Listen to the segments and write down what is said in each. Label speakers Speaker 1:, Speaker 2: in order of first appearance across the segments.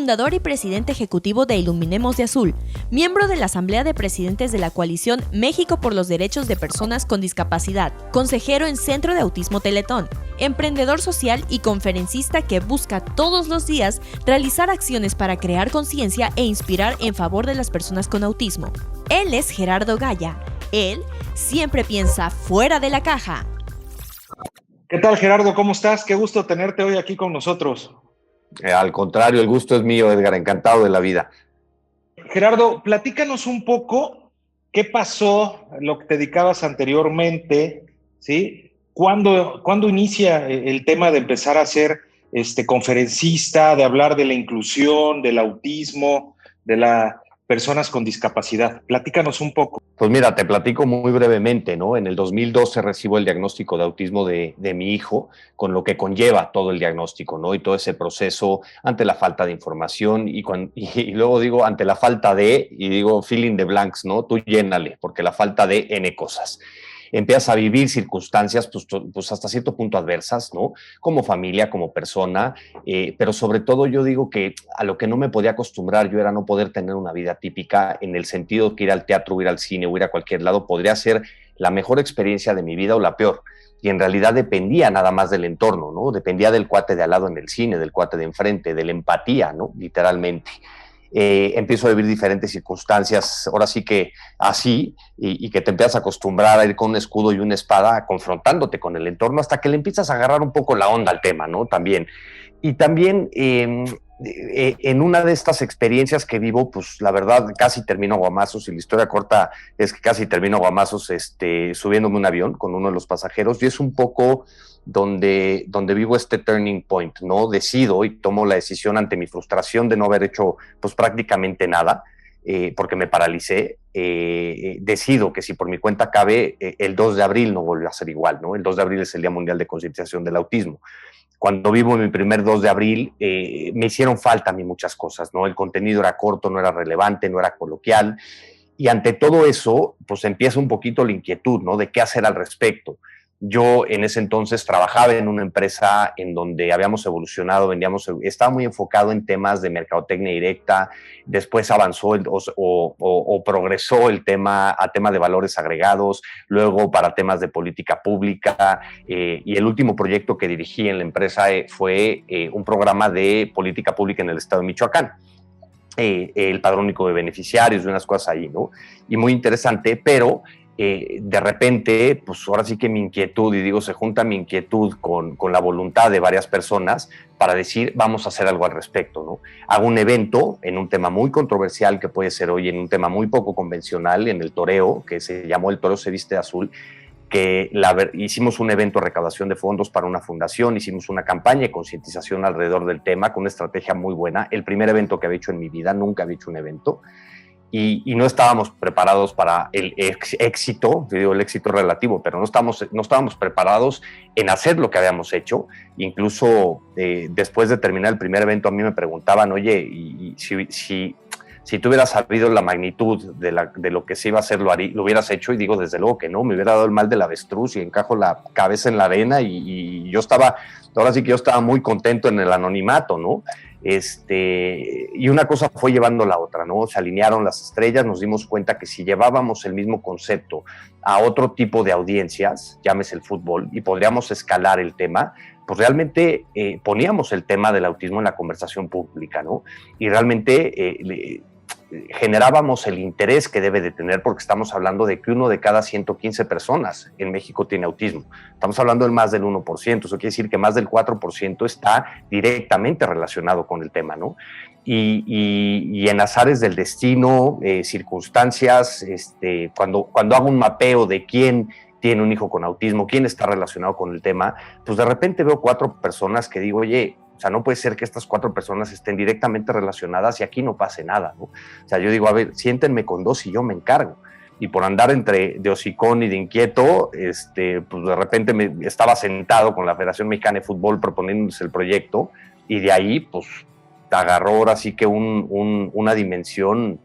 Speaker 1: fundador y presidente ejecutivo de Iluminemos de Azul, miembro de la Asamblea de Presidentes de la Coalición México por los Derechos de Personas con Discapacidad, consejero en Centro de Autismo Teletón, emprendedor social y conferencista que busca todos los días realizar acciones para crear conciencia e inspirar en favor de las personas con autismo. Él es Gerardo Gaya. Él siempre piensa fuera de la caja.
Speaker 2: ¿Qué tal, Gerardo? ¿Cómo estás? Qué gusto tenerte hoy aquí con nosotros.
Speaker 3: Al contrario, el gusto es mío, Edgar, encantado de la vida.
Speaker 2: Gerardo, platícanos un poco qué pasó, lo que te dedicabas anteriormente, ¿sí? ¿Cuándo inicia el tema de empezar a ser conferencista, de hablar de la inclusión, del autismo, de las personas con discapacidad? Platícanos un poco.
Speaker 3: Pues mira, te platico muy brevemente, ¿no? En el 2012 recibo el diagnóstico de autismo de mi hijo, con lo que conlleva todo el diagnóstico, ¿no? Y todo ese proceso ante la falta de información y luego digo ante la falta de, y digo fill in the blanks, ¿no? Tú llénale, porque la falta de N cosas. Empiezas a vivir circunstancias pues hasta cierto punto adversas, ¿no? Como familia, como persona, pero sobre todo yo digo que a lo que no me podía acostumbrar yo era no poder tener una vida típica en el sentido que ir al teatro, ir al cine o ir a cualquier lado podría ser la mejor experiencia de mi vida o la peor. Y en realidad dependía nada más del entorno, ¿no? Dependía del cuate de al lado en el cine, del cuate de enfrente, de la empatía, ¿no? Literalmente. Empiezo a vivir diferentes circunstancias, ahora sí que así, y que te empiezas a acostumbrar a ir con un escudo y una espada confrontándote con el entorno hasta que le empiezas a agarrar un poco la onda al tema, ¿no? También. Y también en una de estas experiencias que vivo, pues la verdad casi termino a guamazos, y la historia corta es que casi termino a guamazos subiéndome un avión con uno de los pasajeros, y es un poco donde vivo este turning point, ¿no? Decido y tomo la decisión ante mi frustración de no haber hecho pues prácticamente nada, porque me paralicé, decido que si por mi cuenta cabe, el 2 de abril no volvió a ser igual, ¿no? El 2 de abril es el Día Mundial de Concientización del Autismo. Cuando vivo mi primer 2 de abril, me hicieron falta a mí muchas cosas, ¿no? El contenido era corto, no era relevante, no era coloquial, y ante todo eso, pues empieza un poquito la inquietud, ¿no? De qué hacer al respecto. Yo en ese entonces trabajaba en una empresa en donde habíamos evolucionado, estaba muy enfocado en temas de mercadotecnia directa, después avanzó o progresó el tema a tema de valores agregados, luego para temas de política pública, y el último proyecto que dirigí en la empresa fue un programa de política pública en el estado de Michoacán. El padrón único de beneficiarios y unas cosas ahí, ¿no? Y muy interesante, pero de repente, pues ahora sí que mi inquietud, y digo, se junta mi inquietud con la voluntad de varias personas para decir, vamos a hacer algo al respecto, ¿no? Hago un evento en un tema muy controversial que puede ser hoy, en un tema muy poco convencional, en el toreo, que se llamó El Toreo se viste de azul, que hicimos un evento de recaudación de fondos para una fundación, hicimos una campaña de concientización alrededor del tema con una estrategia muy buena, el primer evento que había hecho en mi vida, nunca había hecho un evento, y no estábamos preparados para el éxito, yo digo el éxito relativo, pero no estábamos preparados en hacer lo que habíamos hecho. Incluso después de terminar el primer evento a mí me preguntaban, oye, y si tú hubieras sabido la magnitud de lo que se iba a hacer, lo hubieras hecho, y digo, desde luego que no, me hubiera dado el mal del avestruz y encajo la cabeza en la arena, y yo estaba, ahora sí que yo estaba muy contento en el anonimato, ¿no? Y una cosa fue llevando la otra, ¿no? Se alinearon las estrellas, nos dimos cuenta que si llevábamos el mismo concepto a otro tipo de audiencias, llámese el fútbol, y podríamos escalar el tema, pues realmente poníamos el tema del autismo en la conversación pública, ¿no? Y realmente generábamos el interés que debe de tener, porque estamos hablando de que 1 de cada 115 personas en México tiene autismo. Estamos hablando del más del 1%, eso quiere decir que más del 4% está directamente relacionado con el tema, ¿no? Y en azares del destino, circunstancias, cuando hago un mapeo de quién tiene un hijo con autismo, quién está relacionado con el tema, pues de repente veo 4 personas que digo, oye, o sea, no puede ser que estas 4 personas estén directamente relacionadas y aquí no pase nada, ¿no? O sea, yo digo, a ver, siéntenme con 2 y yo me encargo. Y por andar entre de hocicón y de inquieto, pues de repente estaba sentado con la Federación Mexicana de Fútbol proponiéndose el proyecto, y de ahí, pues, agarró ahora sí que una dimensión,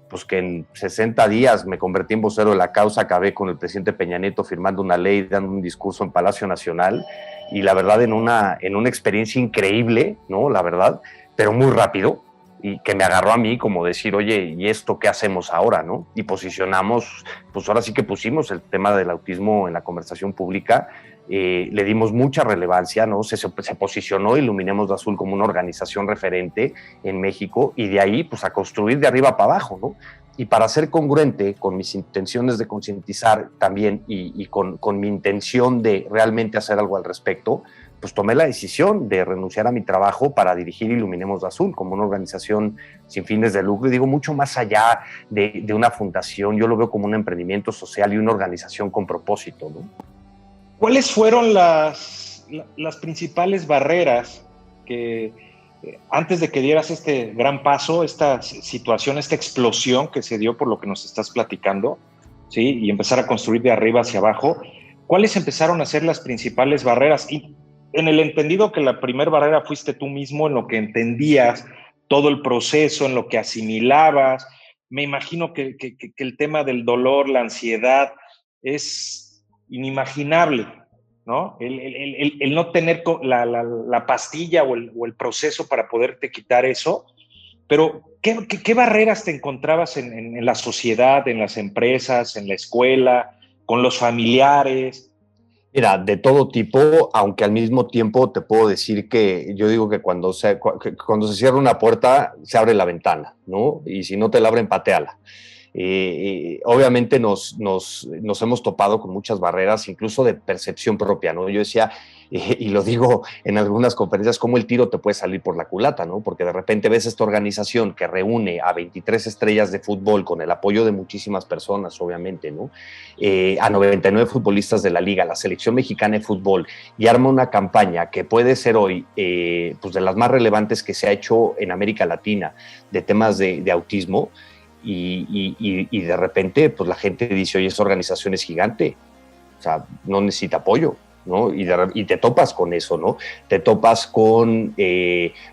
Speaker 3: pues que en 60 días me convertí en vocero de la causa, acabé con el presidente Peña Nieto firmando una ley, dando un discurso en Palacio Nacional, y la verdad en una experiencia increíble, ¿no? La verdad, pero muy rápido, y que me agarró a mí como decir, oye, ¿y esto qué hacemos ahora, no? Y posicionamos, pues ahora sí que pusimos el tema del autismo en la conversación pública, le dimos mucha relevancia, ¿no? Se posicionó Iluminemos de Azul como una organización referente en México y de ahí, pues a construir de arriba para abajo, ¿no? Y para ser congruente con mis intenciones de concientizar también y con mi intención de realmente hacer algo al respecto, pues tomé la decisión de renunciar a mi trabajo para dirigir Iluminemos de Azul como una organización sin fines de lucro. Y digo, mucho más allá de una fundación, yo lo veo como un emprendimiento social y una organización con propósito, ¿no?
Speaker 2: ¿Cuáles fueron las principales barreras que antes de que dieras este gran paso, esta situación, esta explosión que se dio por lo que nos estás platicando, ¿sí? Y empezar a construir de arriba hacia abajo, ¿cuáles empezaron a ser las principales barreras? Y en el entendido que la primera barrera fuiste tú mismo, en lo que entendías todo el proceso, en lo que asimilabas, me imagino que el tema del dolor, la ansiedad, es inimaginable, ¿no? El no tener la pastilla o el proceso para poderte quitar eso, pero ¿qué barreras te encontrabas en la sociedad, en las empresas, en la escuela, con los familiares?
Speaker 3: Mira, de todo tipo, aunque al mismo tiempo te puedo decir que yo digo que cuando se cierra una puerta, se abre la ventana, ¿no? Y si no te la abren, pateala. Obviamente nos hemos topado con muchas barreras, incluso de percepción propia, ¿no? Yo decía, y lo digo en algunas conferencias, cómo el tiro te puede salir por la culata, ¿no? Porque de repente ves esta organización que reúne a 23 estrellas de fútbol con el apoyo de muchísimas personas, obviamente, ¿no? A 99 futbolistas de la liga, la selección mexicana de fútbol, y arma una campaña que puede ser hoy pues de las más relevantes que se ha hecho en América Latina de temas de autismo. Y de repente, pues la gente dice, oye, esa organización es gigante, o sea, no necesita apoyo, ¿no? Y te topas con eso, ¿no? Te topas con,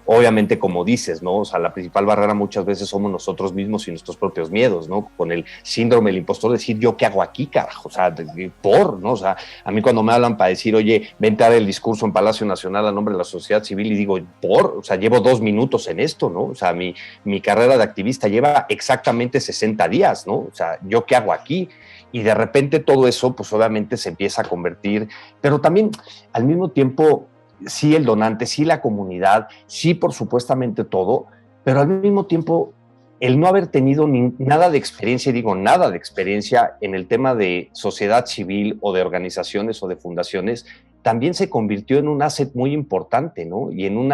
Speaker 3: obviamente, como dices, ¿no? O sea, la principal barrera muchas veces somos nosotros mismos y nuestros propios miedos, ¿no? Con el síndrome del impostor, decir, ¿yo qué hago aquí, carajo? O sea, ¿no? O sea, a mí cuando me hablan para decir, oye, vente a dar el discurso en Palacio Nacional a nombre de la sociedad civil, y digo, o sea, llevo 2 minutos en esto, ¿no? O sea, mi carrera de activista lleva exactamente 60 días, ¿no? O sea, ¿yo qué hago aquí? Y de repente todo eso, pues obviamente se empieza a convertir, pero también al mismo tiempo, sí el donante, sí la comunidad, sí por supuestamente todo, pero al mismo tiempo el no haber tenido nada de experiencia, y digo nada de experiencia en el tema de sociedad civil o de organizaciones o de fundaciones, también se convirtió en un asset muy importante, ¿no? Y en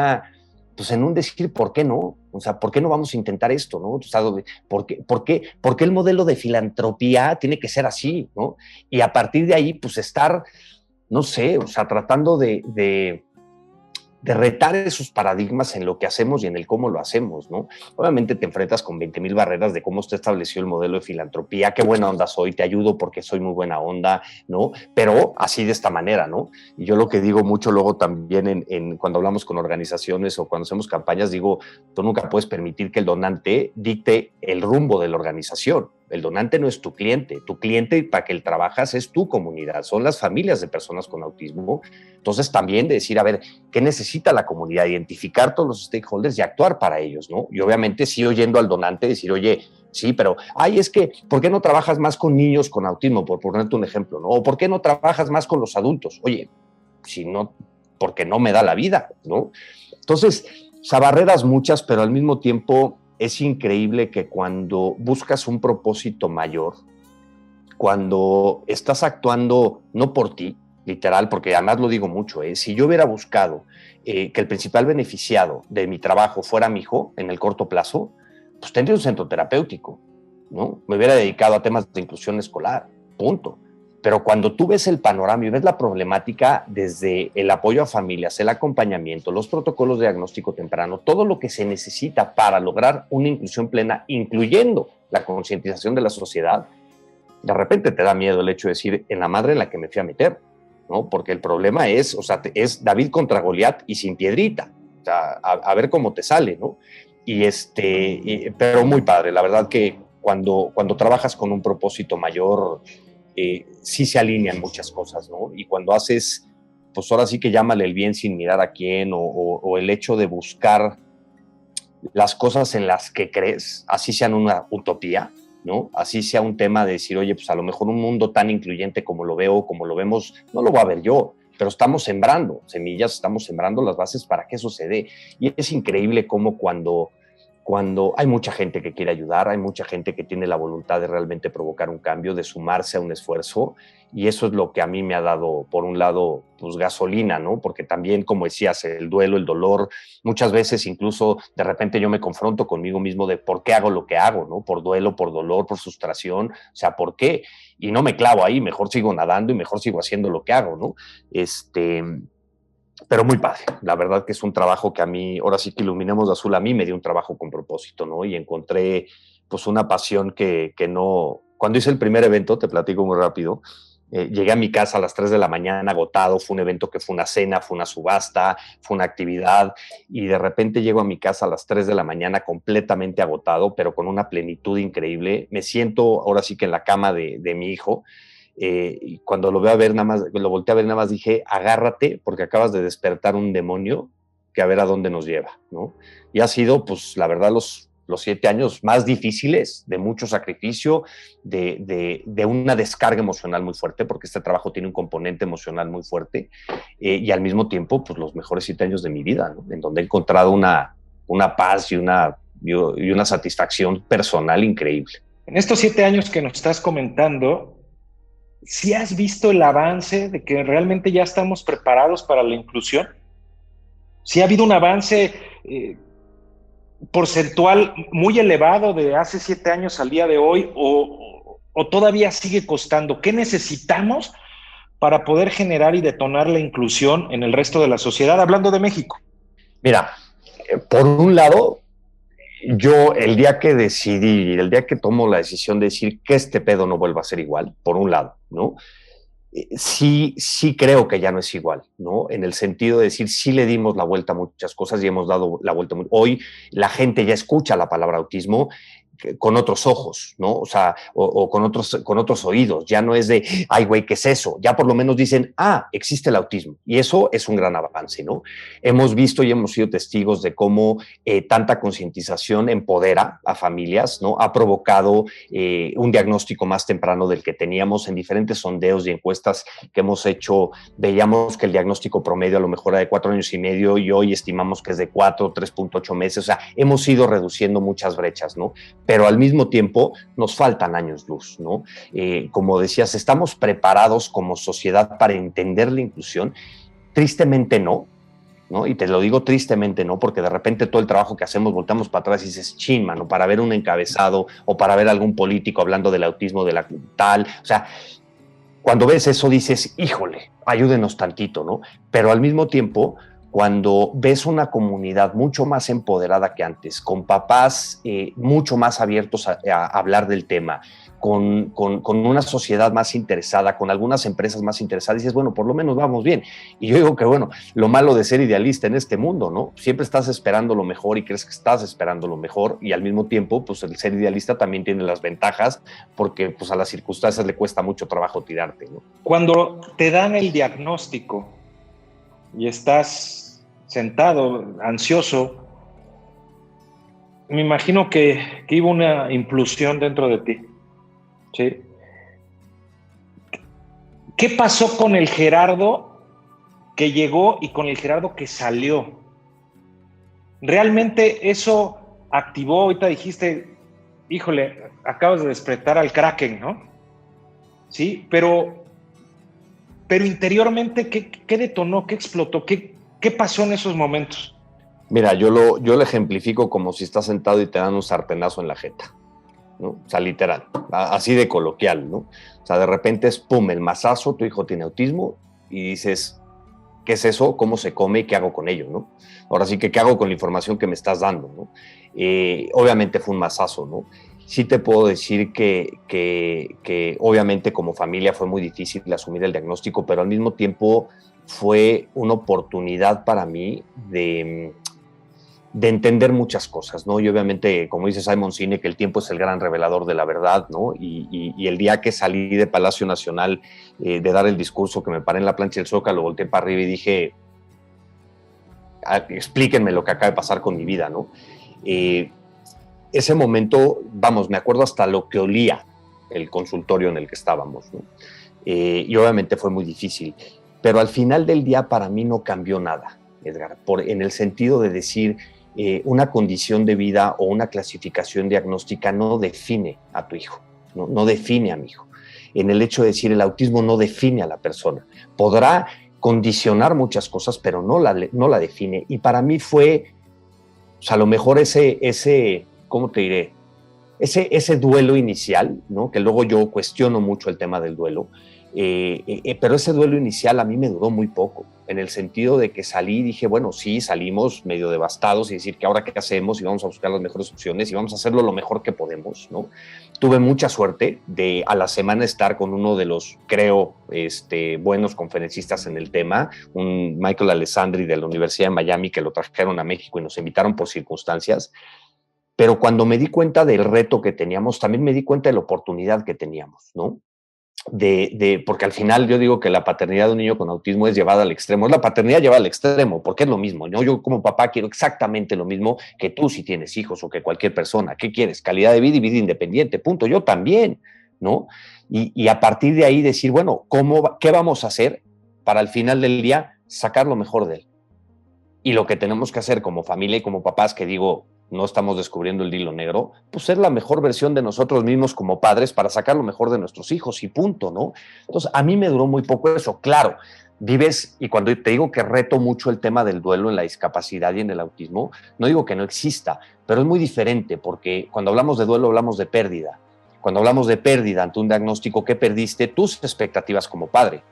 Speaker 3: pues en un decir, ¿por qué no? O sea, ¿por qué no vamos a intentar esto, no? O sea, ¿por qué el modelo de filantropía tiene que ser así, no? Y a partir de ahí, pues estar, no sé, o sea, tratando de retar esos paradigmas en lo que hacemos y en el cómo lo hacemos, ¿no? Obviamente te enfrentas con 20,000 barreras de cómo usted estableció el modelo de filantropía, qué buena onda soy, te ayudo porque soy muy buena onda, ¿no? Pero así de esta manera, ¿no? Y yo lo que digo mucho luego también cuando hablamos con organizaciones o cuando hacemos campañas, digo, tú nunca puedes permitir que el donante dicte el rumbo de la organización. El donante no es tu cliente para que él trabajas es tu comunidad, son las familias de personas con autismo. Entonces también de decir, a ver, ¿qué necesita la comunidad? Identificar todos los stakeholders y actuar para ellos, ¿no? Y obviamente sí oyendo al donante decir, oye, sí, pero, es que, ¿por qué no trabajas más con niños con autismo? Por ponerte un ejemplo, ¿no? O ¿por qué no trabajas más con los adultos? Oye, si no, porque no me da la vida, ¿no? Entonces, o sea, barreras muchas, pero al mismo tiempo es increíble que cuando buscas un propósito mayor, cuando estás actuando no por ti, literal, porque además lo digo mucho, si yo hubiera buscado que el principal beneficiado de mi trabajo fuera mi hijo en el corto plazo, pues tendría un centro terapéutico, ¿no? Me hubiera dedicado a temas de inclusión escolar, punto. Pero cuando tú ves el panorama y ves la problemática desde el apoyo a familias, el acompañamiento, los protocolos de diagnóstico temprano, todo lo que se necesita para lograr una inclusión plena, incluyendo la concientización de la sociedad, de repente te da miedo el hecho de decir, en la madre en la que me fui a meter, ¿no? Porque el problema es, o sea, es David contra Goliat y sin piedrita, o sea, a ver cómo te sale, ¿no? Pero muy padre, la verdad que cuando trabajas con un propósito mayor, sí se alinean muchas cosas, ¿no? Y cuando haces, pues ahora sí que llámale el bien sin mirar a quién, o el hecho de buscar las cosas en las que crees, así sean una utopía, ¿no? Así sea un tema de decir, oye, pues a lo mejor un mundo tan incluyente como lo veo, como lo vemos, no lo voy a ver yo, pero estamos sembrando semillas, estamos sembrando las bases para que eso se dé. Y es increíble cómo cuando hay mucha gente que quiere ayudar, hay mucha gente que tiene la voluntad de realmente provocar un cambio, de sumarse a un esfuerzo, y eso es lo que a mí me ha dado, por un lado, pues gasolina, ¿no? Porque también, como decías, el duelo, el dolor, muchas veces incluso de repente yo me confronto conmigo mismo de por qué hago lo que hago, ¿no? Por duelo, por dolor, por frustración, o sea, ¿por qué? Y no me clavo ahí, mejor sigo nadando y mejor sigo haciendo lo que hago, ¿no? Pero muy padre. La verdad que es un trabajo que a mí, ahora sí que Iluminemos de Azul, a mí me dio un trabajo con propósito, ¿no? Y encontré pues una pasión que no... Cuando hice el primer evento, te platico muy rápido, llegué a mi casa a las 3 de la mañana agotado, fue un evento que fue una cena, fue una subasta, fue una actividad, y de repente llego a mi casa a las 3 de la mañana completamente agotado, pero con una plenitud increíble. Me siento ahora sí que en la cama de mi hijo, y cuando lo veo a ver nada más, lo volteé a ver nada más, dije, agárrate porque acabas de despertar un demonio que a ver a dónde nos lleva, ¿no? Y ha sido, pues, la verdad, los 7 años más difíciles, de mucho sacrificio, de una descarga emocional muy fuerte, porque este trabajo tiene un componente emocional muy fuerte, y al mismo tiempo, pues, los mejores 7 años de mi vida, ¿no? En donde he encontrado una paz y una satisfacción personal increíble.
Speaker 2: En estos 7 años que nos estás comentando, ¿sí has visto el avance de que realmente ya estamos preparados para la inclusión? ¿Sí ha habido un avance porcentual muy elevado de hace 7 años al día de hoy o todavía sigue costando? ¿Qué necesitamos para poder generar y detonar la inclusión en el resto de la sociedad, hablando de México?
Speaker 3: Mira, por un lado, yo el día que decidí, el día que tomo la decisión de decir que este pedo no vuelva a ser igual, por un lado, ¿no? Sí creo que ya no es igual, ¿no? En el sentido de decir, sí le dimos la vuelta a muchas cosas y hemos dado la vuelta. Hoy la gente ya escucha la palabra autismo con otros ojos, ¿no? O sea, o con otros oídos. Ya no es de, ay, güey, ¿qué es eso? Ya por lo menos dicen, existe el autismo. Y eso es un gran avance, ¿no? Hemos visto y hemos sido testigos de cómo tanta concientización empodera a familias, ¿no? Ha provocado un diagnóstico más temprano del que teníamos. En diferentes sondeos y encuestas que hemos hecho. Veíamos que el diagnóstico promedio a lo mejor era de 4 años y medio y hoy estimamos que es de 4, 3.8 meses. O sea, hemos ido reduciendo muchas brechas, ¿no? Pero al mismo tiempo nos faltan años luz, ¿no? Como decías, ¿estamos preparados como sociedad para entender la inclusión? Tristemente no, ¿no? Y te lo digo tristemente no, porque de repente todo el trabajo que hacemos voltamos para atrás y dices, chin, mano, para ver un encabezado o para ver algún político hablando del autismo, de la tal, o sea, cuando ves eso dices, híjole, ayúdenos tantito, ¿no? Pero al mismo tiempo, cuando ves una comunidad mucho más empoderada que antes, con papás mucho más abiertos a hablar del tema, con una sociedad más interesada, con algunas empresas más interesadas, dices, bueno, por lo menos vamos bien. Y yo digo que, bueno, lo malo de ser idealista en este mundo, ¿no? Siempre estás esperando lo mejor y crees que estás esperando lo mejor, y al mismo tiempo, pues el ser idealista también tiene las ventajas, porque pues a las circunstancias le cuesta mucho trabajo tirarte, ¿no?
Speaker 2: Cuando te dan el diagnóstico y estás sentado, ansioso, me imagino que hubo una implosión dentro de ti, ¿sí? ¿Qué pasó con el Gerardo que llegó y con el Gerardo que salió? ¿Realmente eso activó? Ahorita dijiste, híjole, acabas de despertar al Kraken, ¿no? Sí, pero interiormente, ¿qué detonó? ¿Qué explotó? ¿Qué pasó en esos momentos?
Speaker 3: Mira, yo lo ejemplifico como si estás sentado y te dan un sartenazo en la jeta, ¿no? O sea, literal, así de coloquial, ¿no? O sea, de repente es pum, el mazazo, tu hijo tiene autismo y dices, ¿qué es eso? ¿Cómo se come y qué hago con ello, no? Ahora sí que, ¿qué hago con la información que me estás dando, no? Obviamente fue un mazazo, ¿no? Sí te puedo decir que obviamente como familia fue muy difícil asumir el diagnóstico, pero al mismo tiempo fue una oportunidad para mí de entender muchas cosas, ¿no? Y obviamente, como dice Simon Sinek, el tiempo es el gran revelador de la verdad, ¿no? Y el día que salí de Palacio Nacional de dar el discurso, que me paré en la plancha del Zócalo, volteé para arriba y dije, explíquenme lo que acaba de pasar con mi vida, ¿no? Ese momento, vamos, me acuerdo hasta lo que olía el consultorio en el que estábamos, ¿no? Y obviamente fue muy difícil, pero al final del día para mí no cambió nada, Edgar, en el sentido de decir, una condición de vida o una clasificación diagnóstica no define a tu hijo, no define a mi hijo. En el hecho de decir, el autismo no define a la persona. Podrá condicionar muchas cosas, pero no la define. Y para mí fue, o sea, a lo mejor ese ¿cómo te diré? Ese duelo inicial, ¿no? Que luego yo cuestiono mucho el tema del duelo, pero ese duelo inicial a mí me duró muy poco, en el sentido de que salí y dije, bueno, sí, salimos medio devastados y decir que ahora qué hacemos y vamos a buscar las mejores opciones y vamos a hacerlo lo mejor que podemos, ¿no? Tuve mucha suerte de a la semana estar con uno de los, creo, buenos conferencistas en el tema, un Michael Alessandri de la Universidad de Miami, que lo trajeron a México y nos invitaron por circunstancias. Pero cuando me di cuenta del reto que teníamos, también me di cuenta de la oportunidad que teníamos, ¿no? Porque al final yo digo que la paternidad de un niño con autismo es llevada al extremo, es la paternidad llevada al extremo, porque es lo mismo, ¿no? Yo como papá quiero exactamente lo mismo que tú si tienes hijos o que cualquier persona. ¿Qué quieres? Calidad de vida y vida independiente, punto. Yo también, ¿no? Y a partir de ahí decir, bueno, ¿qué vamos a hacer para al final del día sacar lo mejor de él? Y lo que tenemos que hacer como familia y como papás, que digo, no estamos descubriendo el hilo negro, pues ser la mejor versión de nosotros mismos como padres para sacar lo mejor de nuestros hijos y punto, ¿no? Entonces, a mí me duró muy poco eso. Claro, vives, y cuando te digo que reto mucho el tema del duelo en la discapacidad y en el autismo, no digo que no exista, pero es muy diferente, porque cuando hablamos de duelo hablamos de pérdida. Cuando hablamos de pérdida ante un diagnóstico, ¿qué perdiste? Tus expectativas como padre.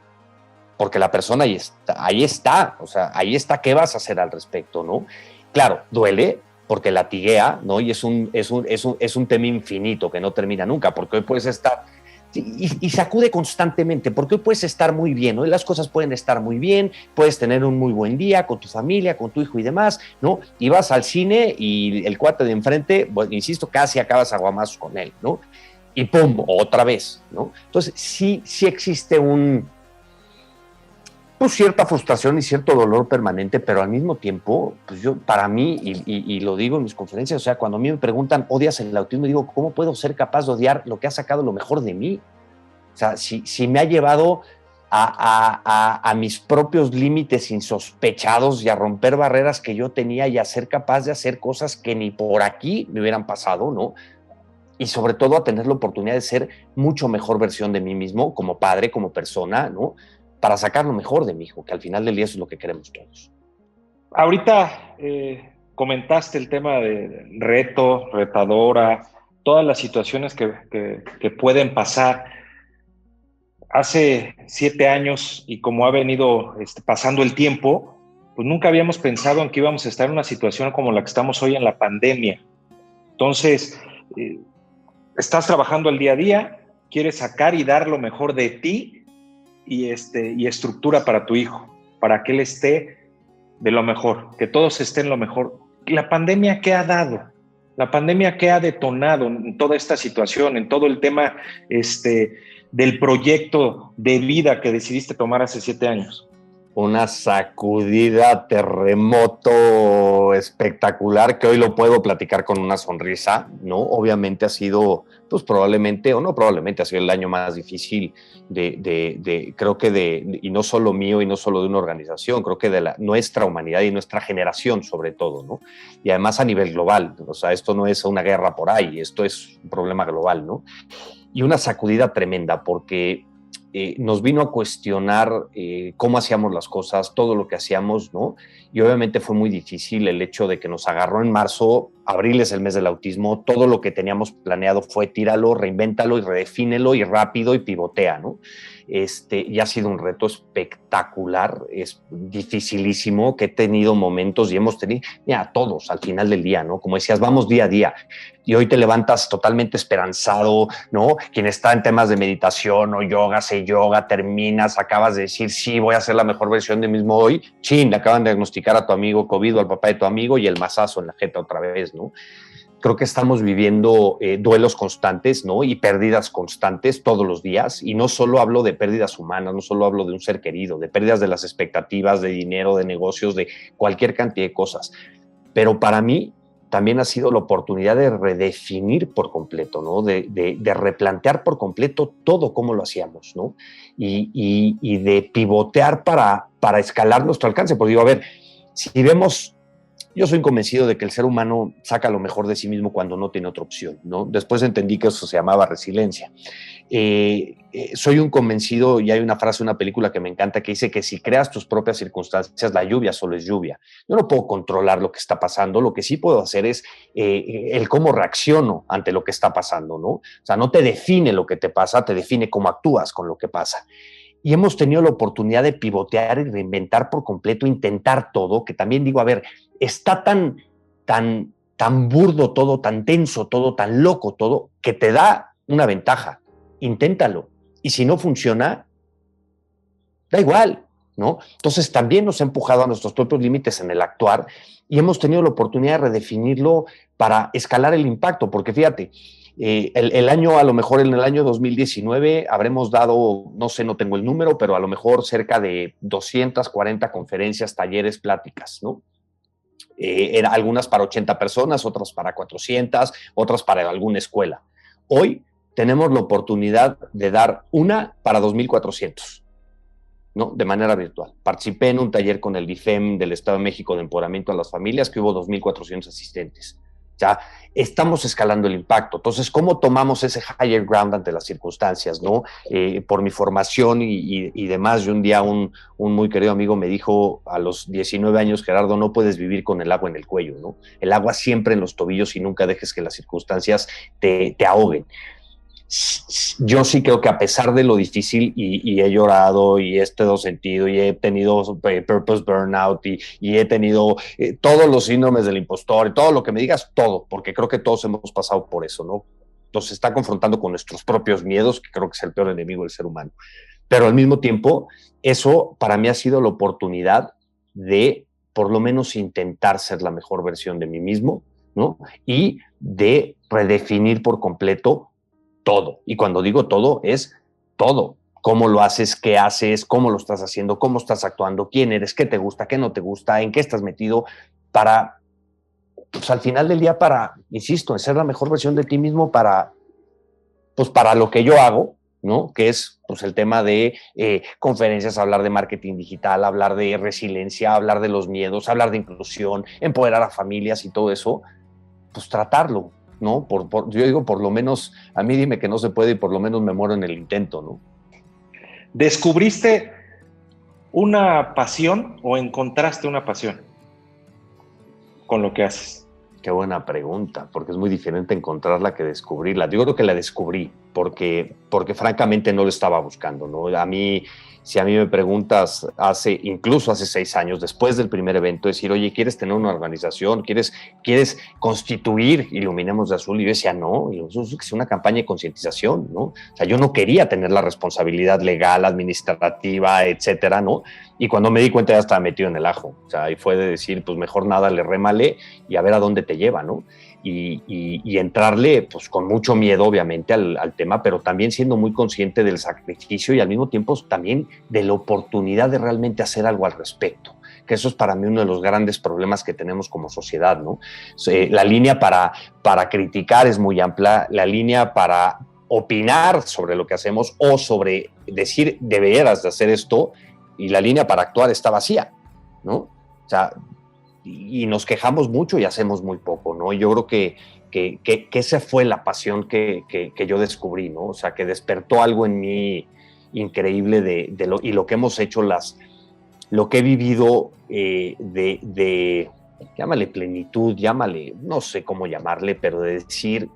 Speaker 3: Porque la persona ahí está, o sea, ahí está, ¿qué vas a hacer al respecto, no? Claro, duele, porque latiguea, ¿no? Y es un tema infinito que no termina nunca, porque hoy puedes estar, y sacude constantemente, porque hoy puedes estar muy bien, hoy las cosas pueden estar muy bien, puedes tener un muy buen día con tu familia, con tu hijo y demás, ¿no? Y vas al cine y el cuate de enfrente, bueno, insisto, casi acabas aguamazos con él, ¿no? Y pum, otra vez, ¿no? Entonces, sí existe pues cierta frustración y cierto dolor permanente, pero al mismo tiempo, pues yo, para mí, y lo digo en mis conferencias, o sea, cuando a mí me preguntan, ¿odias el autismo? Digo, ¿cómo puedo ser capaz de odiar lo que ha sacado lo mejor de mí? O sea, si me ha llevado a mis propios límites insospechados y a romper barreras que yo tenía y a ser capaz de hacer cosas que ni por aquí me hubieran pasado, ¿no? Y sobre todo a tener la oportunidad de ser mucho mejor versión de mí mismo, como padre, como persona, ¿no? Para sacar lo mejor de mi hijo, que al final del día eso es lo que queremos todos.
Speaker 2: Ahorita comentaste el tema de reto, retadora, todas las situaciones que pueden pasar. Hace 7 años, y como ha venido pasando el tiempo, pues nunca habíamos pensado en que íbamos a estar en una situación como la que estamos hoy en la pandemia. Entonces, estás trabajando el día a día, quieres sacar y dar lo mejor de ti, y estructura para tu hijo, para que él esté de lo mejor, que todos estén lo mejor. ¿La pandemia qué ha dado? ¿La pandemia qué ha detonado en toda esta situación, en todo el tema del proyecto de vida que decidiste tomar hace 7 años?
Speaker 3: Una sacudida, terremoto espectacular que hoy lo puedo platicar con una sonrisa, ¿no? Obviamente ha sido, pues probablemente, o no probablemente, ha sido el año más difícil creo que y no solo mío y no solo de una organización, creo que de nuestra humanidad y nuestra generación sobre todo, ¿no? Y además a nivel global, o sea, esto no es una guerra por ahí, esto es un problema global, ¿no? Y una sacudida tremenda porque nos vino a cuestionar cómo hacíamos las cosas, todo lo que hacíamos, ¿no? Y obviamente fue muy difícil el hecho de que nos agarró en marzo, abril es el mes del autismo, todo lo que teníamos planeado fue tíralo, reinvéntalo y redefínelo y rápido y pivotea, ¿no? Y ha sido un reto espectacular, es dificilísimo, que he tenido momentos y hemos tenido, mira, todos al final del día, ¿no? Como decías, vamos día a día y hoy te levantas totalmente esperanzado, ¿no? Quien está en temas de meditación o yoga, hace yoga, terminas, acabas de decir, sí, voy a ser la mejor versión de mí mismo hoy, chin, le acaban de diagnosticar a tu amigo COVID o al papá de tu amigo y el mazazo en la jeta otra vez, ¿no? Creo que estamos viviendo duelos constantes, ¿no? Y pérdidas constantes todos los días. Y no solo hablo de pérdidas humanas, no solo hablo de un ser querido, de pérdidas de las expectativas, de dinero, de negocios, de cualquier cantidad de cosas. Pero para mí, también ha sido la oportunidad de redefinir por completo, ¿no? De replantear por completo todo cómo lo hacíamos, ¿no? Y de pivotear para escalar nuestro alcance. Porque digo, a ver, si vemos, yo soy convencido de que el ser humano saca lo mejor de sí mismo cuando no tiene otra opción, ¿no? Después entendí que eso se llamaba resiliencia. Soy un convencido, y hay una frase, una película que me encanta, que dice que si creas tus propias circunstancias, la lluvia solo es lluvia. Yo no puedo controlar lo que está pasando, lo que sí puedo hacer es el cómo reacciono ante lo que está pasando, ¿no? O sea, no te define lo que te pasa, te define cómo actúas con lo que pasa. Y hemos tenido la oportunidad de pivotear y reinventar por completo, intentar todo, que también digo, a ver, está tan burdo todo, tan tenso todo, tan loco todo, que te da una ventaja. Inténtalo. Y si no funciona, da igual, ¿no? Entonces también nos ha empujado a nuestros propios límites en el actuar y hemos tenido la oportunidad de redefinirlo para escalar el impacto, porque fíjate, el año, a lo mejor en el año 2019 habremos dado, no sé, no tengo el número, pero a lo mejor cerca de 240 conferencias, talleres, pláticas, ¿no? Algunas para 80 personas, otras para 400, otras para alguna escuela. Hoy tenemos la oportunidad de dar una para 2,400, ¿no? De manera virtual. Participé en un taller con el DIFEM del Estado de México de empoderamiento a las familias, que hubo 2,400 asistentes. Ya estamos escalando el impacto. Entonces, ¿cómo tomamos ese higher ground ante las circunstancias, no? Por mi formación y demás, yo un día un muy querido amigo me dijo a los 19 años, Gerardo, no puedes vivir con el agua en el cuello, ¿no? El agua siempre en los tobillos y nunca dejes que las circunstancias te ahoguen. Yo sí creo que a pesar de lo difícil, y he llorado y he estado sentido y he tenido purpose burnout y he tenido todos los síndromes del impostor y todo lo que me digas, todo, porque creo que todos hemos pasado por eso, ¿no? Nos está confrontando con nuestros propios miedos, que creo que es el peor enemigo del ser humano. Pero al mismo tiempo, eso para mí ha sido la oportunidad de por lo menos intentar ser la mejor versión de mí mismo, ¿no? Y de redefinir por completo todo. Y cuando digo todo, es todo. Cómo lo haces, qué haces, cómo lo estás haciendo, cómo estás actuando, quién eres, qué te gusta, qué no te gusta, en qué estás metido, para, pues al final del día, para, insisto, en ser la mejor versión de ti mismo para lo que yo hago, ¿no? Que es pues, el tema de conferencias, hablar de marketing digital, hablar de resiliencia, hablar de los miedos, hablar de inclusión, empoderar a familias y todo eso, pues tratarlo, ¿no? Yo digo, por lo menos, a mí dime que no se puede y por lo menos me muero en el intento, ¿no?
Speaker 2: ¿Descubriste una pasión o encontraste una pasión con lo que haces?
Speaker 3: Qué buena pregunta, porque es muy diferente encontrarla que descubrirla. Yo creo que la descubrí porque francamente no lo estaba buscando, ¿no? Si a mí me preguntas incluso hace 6 años, después del primer evento, decir, oye, ¿quieres tener una organización? ¿Quieres constituir Iluminemos de Azul? Y yo decía, no, eso es una campaña de concientización, ¿no? O sea, yo no quería tener la responsabilidad legal, administrativa, etcétera, ¿no? Y cuando me di cuenta ya estaba metido en el ajo. O sea, ahí fue de decir, pues mejor nada, le rémale y a ver a dónde te lleva, ¿no? Y entrarle pues con mucho miedo obviamente al tema, pero también siendo muy consciente del sacrificio y al mismo tiempo también de la oportunidad de realmente hacer algo al respecto, que eso es para mí uno de los grandes problemas que tenemos como sociedad, ¿no? La línea para criticar es muy amplia, la línea para opinar sobre lo que hacemos o sobre decir deberías de hacer esto, y la línea para actuar está vacía, ¿no? O sea, y nos quejamos mucho y hacemos muy poco, ¿no? Y yo creo que esa fue la pasión que yo descubrí, ¿no? O sea, que despertó algo en mí increíble y lo que hemos hecho, lo que he vivido llámale plenitud, llámale, no sé cómo llamarle, pero de decir,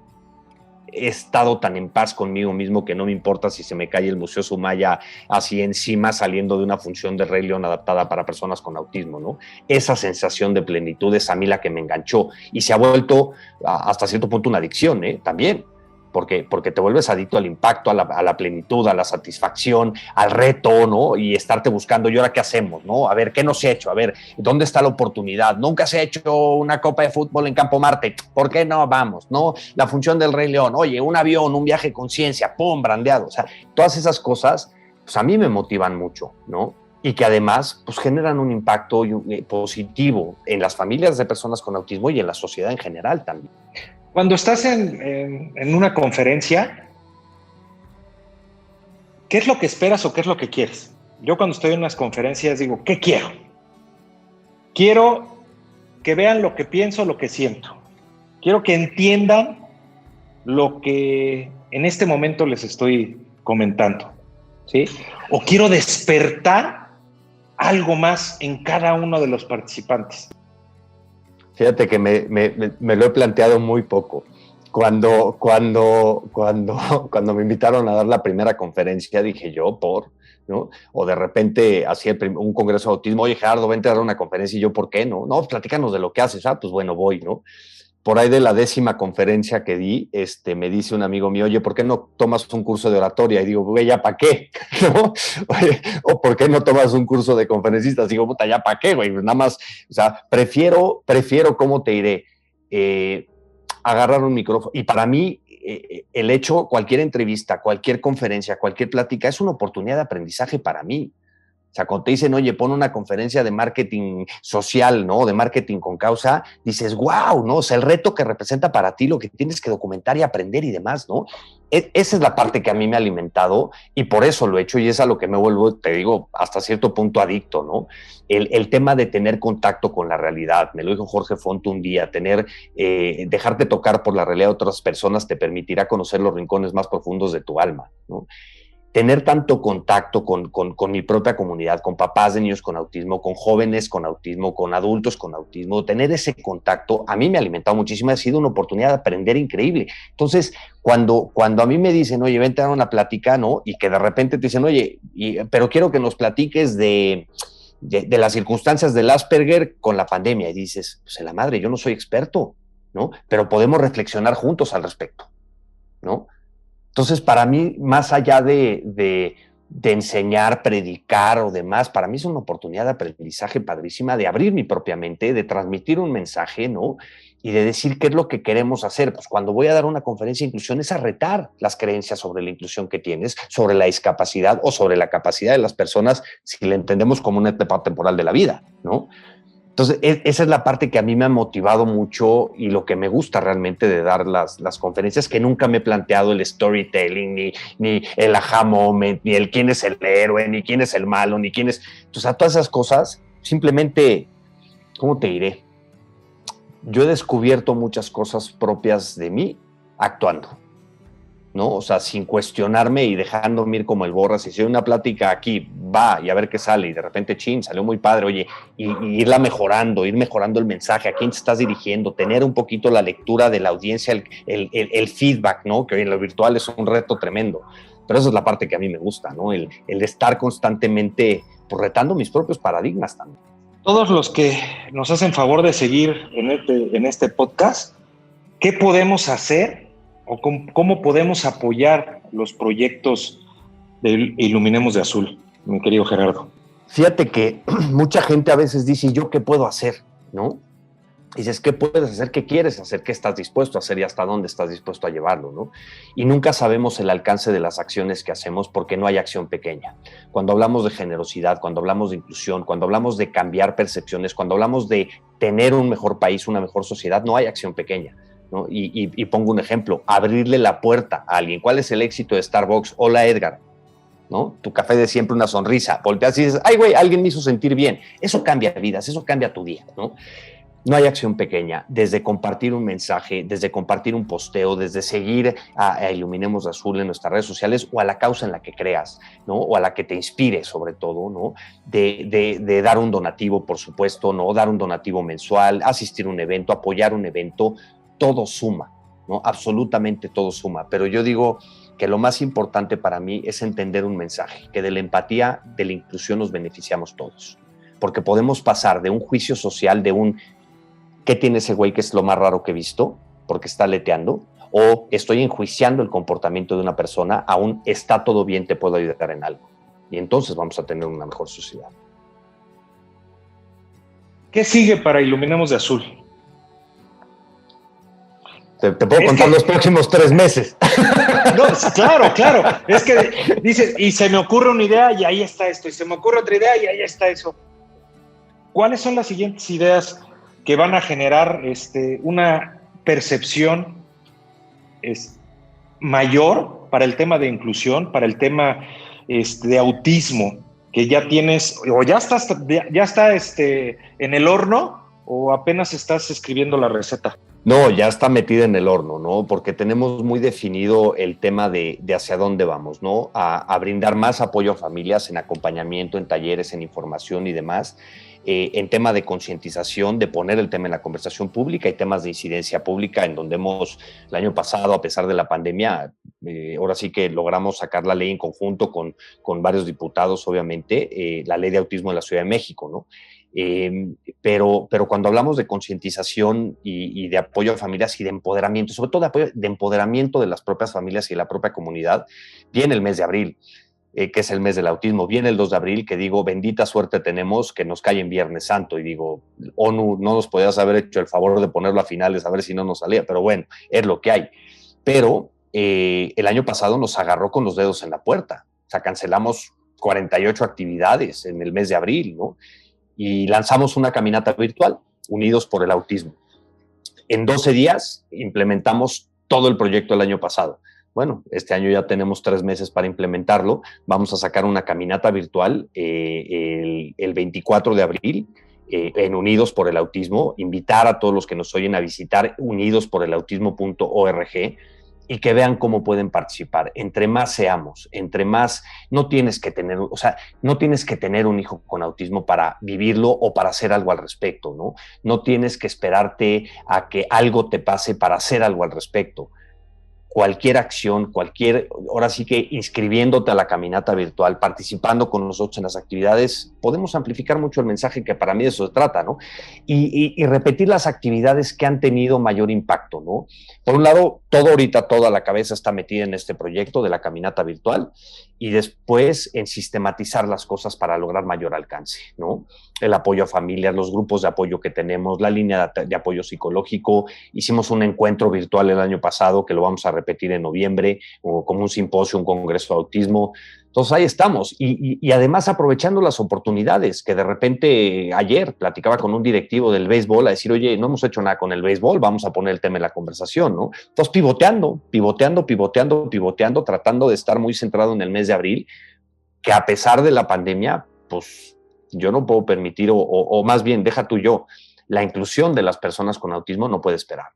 Speaker 3: he estado tan en paz conmigo mismo que no me importa si se me cae el Museo Sumaya así encima saliendo de una función de Rey León adaptada para personas con autismo, ¿no? Esa sensación de plenitud es a mí la que me enganchó y se ha vuelto hasta cierto punto una adicción, también. Porque te vuelves adicto al impacto, a la plenitud, a la satisfacción, al reto, ¿no? Y estarte buscando, ¿y ahora qué hacemos, no? A ver, ¿qué no se ha hecho? A ver, ¿dónde está la oportunidad? Nunca se ha hecho una Copa de Fútbol en Campo Marte. ¿Por qué no? Vamos, ¿no? La función del Rey León. Oye, un avión, un viaje con ciencia, ¡pum!, brandeado. O sea, todas esas cosas, pues a mí me motivan mucho, ¿no? y que además pues, generan un impacto positivo en las familias de personas con autismo y en la sociedad en general también.
Speaker 2: Cuando estás en una conferencia, ¿qué es lo que esperas o qué es lo que quieres? Yo cuando estoy en unas conferencias digo, ¿qué quiero? Quiero que vean lo que pienso, lo que siento. Quiero que entiendan lo que en este momento les estoy comentando, ¿sí? O quiero despertar algo más en cada uno de los participantes.
Speaker 3: Fíjate que me lo he planteado muy poco. Cuando me invitaron a dar la primera conferencia, dije yo, ¿no? O de repente hacía un congreso de autismo, oye, Gerardo, vente a dar una conferencia, y yo, ¿por qué no? No, platícanos de lo que haces. Pues bueno, voy, ¿no? Por ahí de la 10ª conferencia que di, me dice un amigo mío, oye, ¿por qué no tomas un curso de oratoria? Y digo, güey, ¿ya para qué? ¿No? Oye, o ¿por qué no tomas un curso de conferencistas? Digo, puta, ¿ya para qué, güey? Nada más, o sea, prefiero, ¿cómo te diré? Agarrar un micrófono. Y para mí, el hecho, cualquier entrevista, cualquier conferencia, cualquier plática, es una oportunidad de aprendizaje para mí. O sea, cuando te dicen, oye, pon una conferencia de marketing social, ¿no? De marketing con causa, dices, wow, ¿no? O sea, el reto que representa para ti, lo que tienes que documentar y aprender y demás, ¿no? Esa es la parte que a mí me ha alimentado y por eso lo he hecho y es a lo que me vuelvo, te digo, hasta cierto punto adicto, ¿no? El tema de tener contacto con la realidad, me lo dijo Jorge Font un día, dejarte tocar por la realidad de otras personas te permitirá conocer los rincones más profundos de tu alma, ¿no? Tener tanto contacto con mi propia comunidad, con papás de niños con autismo, con jóvenes con autismo, con adultos con autismo, tener ese contacto, a mí me ha alimentado muchísimo, ha sido una oportunidad de aprender increíble. Entonces, cuando a mí me dicen, oye, vente a dar una plática, ¿no? Y que de repente te dicen, oye, pero quiero que nos platiques de las circunstancias del Asperger con la pandemia, y dices, pues en la madre, yo no soy experto, ¿no? Pero podemos reflexionar juntos al respecto, ¿no? Entonces, para mí, más allá de enseñar, predicar o demás, para mí es una oportunidad de aprendizaje padrísima, de abrir mi propia mente, de transmitir un mensaje, ¿no? Y de decir qué es lo que queremos hacer. Pues cuando voy a dar una conferencia de inclusión es a retar las creencias sobre la inclusión que tienes, sobre la discapacidad o sobre la capacidad de las personas, si la entendemos como una etapa temporal de la vida, ¿no? Entonces, esa es la parte que a mí me ha motivado mucho y lo que me gusta realmente de dar las conferencias, que nunca me he planteado el storytelling, ni el aha moment, ni el quién es el héroe, ni quién es el malo, ni quién es... O sea, todas esas cosas, simplemente, ¿cómo te diré? Yo he descubierto muchas cosas propias de mí actuando, ¿no? O sea, sin cuestionarme y dejándome ir como el borras. Si hay una plática aquí, va y a ver qué sale, y de repente, chin, salió muy padre, oye, y ir mejorando el mensaje, a quién te estás dirigiendo, tener un poquito la lectura de la audiencia, el feedback, ¿no? Que hoy en lo virtual es un reto tremendo. Pero esa es la parte que a mí me gusta, ¿no? El estar constantemente pues, retando mis propios paradigmas también.
Speaker 2: Todos los que nos hacen favor de seguir en este podcast, ¿qué podemos hacer o cómo podemos apoyar los proyectos de Iluminemos de Azul, mi querido Gerardo?
Speaker 3: Fíjate que mucha gente a veces dice, ¿yo qué puedo hacer? ¿No? Y dices, ¿qué puedes hacer? ¿Qué quieres hacer? ¿Qué estás dispuesto a hacer? ¿Y hasta dónde estás dispuesto a llevarlo? ¿No? Y nunca sabemos el alcance de las acciones que hacemos porque no hay acción pequeña. Cuando hablamos de generosidad, cuando hablamos de inclusión, cuando hablamos de cambiar percepciones, cuando hablamos de tener un mejor país, una mejor sociedad, no hay acción pequeña, ¿no? Y pongo un ejemplo, abrirle la puerta a alguien. ¿Cuál es el éxito de Starbucks? Hola, Edgar, ¿no? Tu café de siempre, una sonrisa. Volteas y dices, ay, güey, alguien me hizo sentir bien. Eso cambia vidas, eso cambia tu día, ¿no? No hay acción pequeña, desde compartir un mensaje, desde compartir un posteo, desde seguir a Iluminemos de Azul en nuestras redes sociales o a la causa en la que creas, ¿no? O a la que te inspire sobre todo, ¿no? De dar un donativo, por supuesto, ¿no? Dar un donativo mensual, asistir a un evento, apoyar un evento, todo suma, ¿no? Absolutamente todo suma, pero yo digo que lo más importante para mí es entender un mensaje, que de la empatía, de la inclusión nos beneficiamos todos, porque podemos pasar de un juicio social, de un ¿qué tiene ese güey que es lo más raro que he visto? Porque está leteando. O estoy enjuiciando el comportamiento de una persona, aún está todo bien, te puedo ayudar en algo. Y entonces vamos a tener una mejor sociedad.
Speaker 2: ¿Qué sigue para Iluminemos de Azul?
Speaker 3: Te puedo contar los próximos 3 meses.
Speaker 2: No, claro. Es que dices, y se me ocurre una idea y ahí está esto, y se me ocurre otra idea y ahí está eso. ¿Cuáles son las siguientes ideas que van a generar una percepción mayor para el tema de inclusión, para el tema de autismo, que ya tienes, o ya está en el horno, o apenas estás escribiendo la receta?
Speaker 3: No, ya está metida en el horno, ¿no? Porque tenemos muy definido el tema de hacia dónde vamos, ¿no? A brindar más apoyo a familias en acompañamiento, en talleres, en información y demás, en tema de concientización, de poner el tema en la conversación pública y temas de incidencia pública, en donde el año pasado, a pesar de la pandemia, ahora sí que logramos sacar la ley en conjunto con varios diputados, obviamente, la ley de autismo en la Ciudad de México, ¿no? Pero cuando hablamos de concientización y de apoyo a familias y de empoderamiento, sobre todo de empoderamiento de las propias familias y de la propia comunidad, viene el mes de abril, que es el mes del autismo. Viene el 2 de abril, que digo, bendita suerte tenemos que nos cae en Viernes Santo. Y digo, ONU no nos podías haber hecho el favor de ponerlo a finales, a ver si no nos salía, pero bueno, es lo que hay. Pero el año pasado nos agarró con los dedos en la puerta. O sea, cancelamos 48 actividades en el mes de abril, ¿no? Y lanzamos una caminata virtual, Unidos por el Autismo. En 12 días implementamos todo el proyecto del año pasado. Bueno, este año ya tenemos 3 meses para implementarlo. Vamos a sacar una caminata virtual el 24 de abril en Unidos por el Autismo. Invitar a todos los que nos oyen a visitar unidosporelautismo.org y que vean cómo pueden participar. Entre más seamos, entre más, no tienes que tener un hijo con autismo para vivirlo o para hacer algo al respecto, ¿no? No tienes que esperarte a que algo te pase para hacer algo al respecto. Cualquier acción, ahora sí que inscribiéndote a la caminata virtual, participando con nosotros en las actividades, podemos amplificar mucho el mensaje, que para mí de eso se trata, ¿no? Y repetir las actividades que han tenido mayor impacto, ¿no? Por un lado, toda la cabeza está metida en este proyecto de la caminata virtual, y después en sistematizar las cosas para lograr mayor alcance, ¿no? El apoyo a familias, los grupos de apoyo que tenemos, la línea de apoyo psicológico. Hicimos un encuentro virtual el año pasado que lo vamos a repetir en noviembre, como un simposio, un congreso de autismo. Entonces ahí estamos, y además aprovechando las oportunidades, que de repente ayer platicaba con un directivo del béisbol a decir, oye, no hemos hecho nada con el béisbol, vamos a poner el tema en la conversación, ¿no? Entonces pivoteando, tratando de estar muy centrado en el mes de abril, que a pesar de la pandemia, pues yo no puedo permitir, o más bien, deja tú yo, la inclusión de las personas con autismo no puede esperar.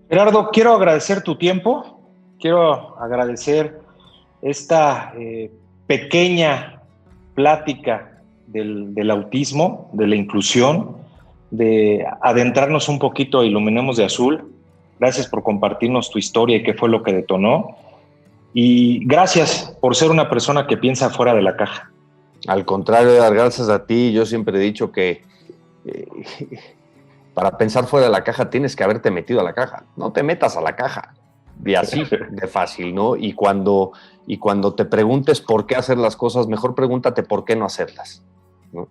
Speaker 2: Gerardo, quiero agradecer tu tiempo, quiero agradecer esta pequeña plática del autismo, de la inclusión, de adentrarnos un poquito a Iluminemos de Azul. Gracias por compartirnos tu historia y qué fue lo que detonó. Y gracias por ser una persona que piensa fuera de la caja.
Speaker 3: Al contrario, gracias a ti. Yo siempre he dicho que para pensar fuera de la caja tienes que haberte metido a la caja. No te metas a la caja. Y así de fácil, ¿no? Y cuando te preguntes por qué hacer las cosas, mejor pregúntate por qué no hacerlas, ¿no?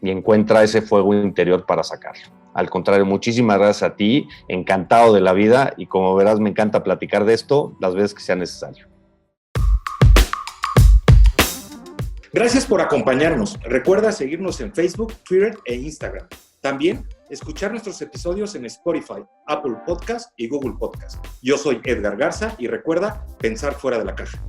Speaker 3: Y encuentra ese fuego interior para sacarlo. Al contrario, muchísimas gracias a ti, encantado de la vida, y como verás, me encanta platicar de esto las veces que sea necesario.
Speaker 4: Gracias por acompañarnos. Recuerda seguirnos en Facebook, Twitter e Instagram. También escuchar nuestros episodios en Spotify, Apple Podcast y Google Podcast. Yo soy Edgar Garza y recuerda pensar fuera de la caja.